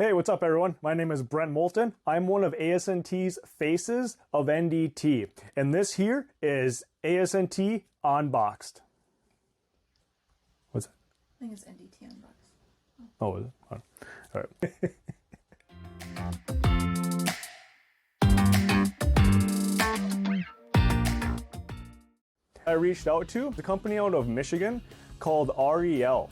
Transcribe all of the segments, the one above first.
Hey, what's up everyone? My name is Brent Moulton. I'm one of ASNT's faces of NDT. And this here is ASNT Unboxed. What's that? I think it's NDT Unboxed. Oh, is it? All right. I reached out to the company out of Michigan called REL.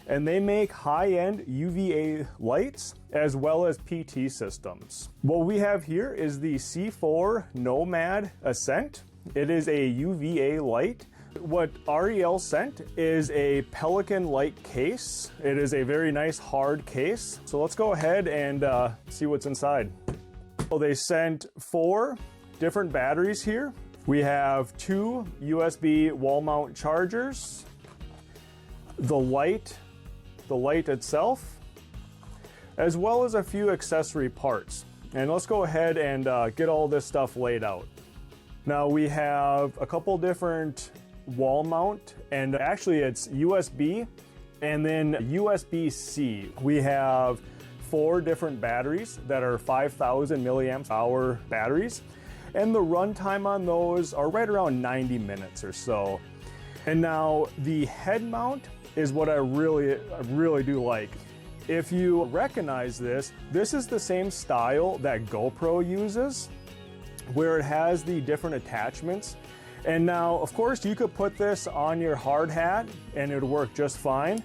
And they make high-end UVA lights as well as PT systems. What we have here is the C4 Nomad Ascent. It is a UVA light. What REL sent is a Pelican light case. It is a very nice hard case. So let's go ahead and see what's inside. So they sent 4 different batteries here. We have 2 USB wall mount chargers, the light itself, as well as a few accessory parts. And let's go ahead and get all this stuff laid out. Now we have a couple different wall mount, and actually it's USB and then USB-C. We have 4 different batteries that are 5,000 milliamp hour batteries, and the runtime on those are right around 90 minutes or so. And now the head mount is what I really do like. If you recognize this, this is the same style that GoPro uses, where it has the different attachments. And now, of course, you could put this on your hard hat and it would work just fine.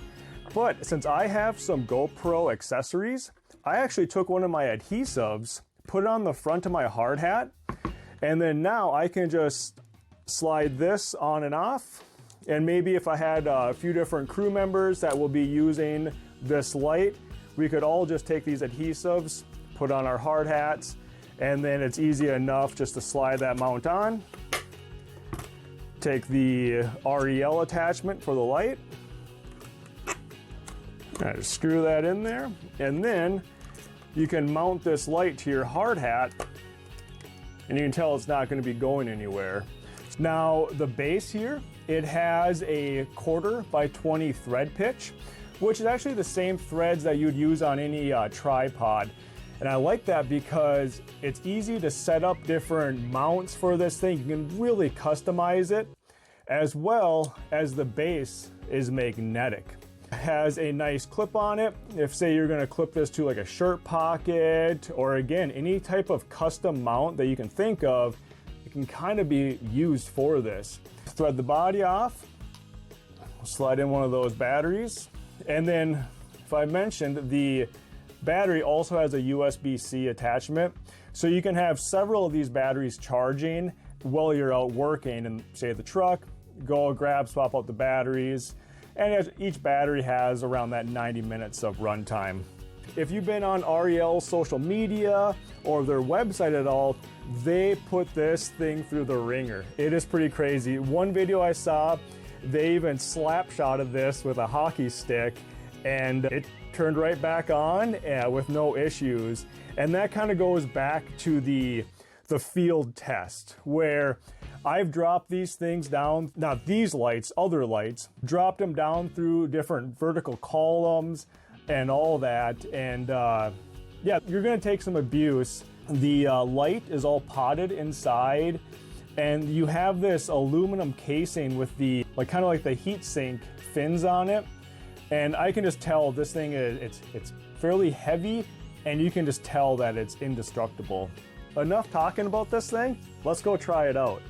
But since I have some GoPro accessories, I actually took one of my adhesives, put it on the front of my hard hat, and then now I can just slide this on and off. And maybe if I had a few different crew members that will be using this light, we could all just take these adhesives, put on our hard hats, and then it's easy enough just to slide that mount on. Take the REL attachment for the light. I just screw that in there, and then you can mount this light to your hard hat, and you can tell it's not going to be going anywhere. Now the base here, it has a 1/4 by 20 thread pitch, which is actually the same threads that you'd use on any tripod. And I like that because it's easy to set up different mounts for this thing. You can really customize it, as well as the base is magnetic. It has a nice clip on it. If say you're gonna clip this to like a shirt pocket, or again, any type of custom mount that you can think of, it can kind of be used for this. Thread the body off, slide in one of those batteries, and then if I mentioned, the battery also has a USB-C attachment, so you can have several of these batteries charging while you're out working and say at the truck, go grab, swap out the batteries, and each battery has around that 90 minutes of runtime. If you've been on REL's social media or their website at all, they put this thing through the ringer. It is pretty crazy. One video I saw, they even slap-shotted this with a hockey stick, and it turned right back on with no issues. And that kind of goes back to the field test, where I've dropped these things down, not these lights, other lights, dropped them down through different vertical columns and all that, and yeah, you're gonna take some abuse. The light is all potted inside, and you have this aluminum casing with the kind of like the heat sink fins on it, and I can just tell this thing is it's fairly heavy, and you can just tell that it's indestructible. Enough talking about this thing, let's go try it out.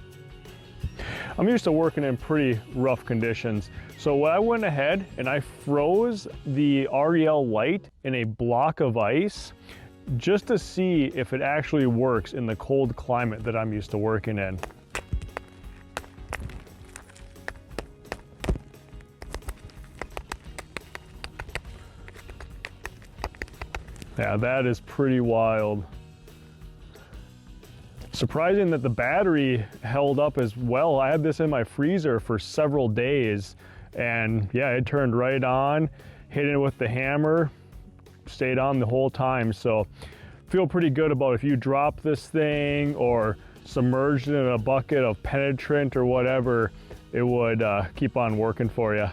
I'm used to working in pretty rough conditions, so I went ahead and I froze the REL light in a block of ice just to see if it actually works in the cold climate that I'm used to working in. Yeah, that is pretty wild. Surprising that the battery held up as well. I had this in my freezer for several days, and yeah, it turned right on, hit it with the hammer, stayed on the whole time. So feel pretty good about if you drop this thing or submerged it in a bucket of penetrant or whatever, it would keep on working for you.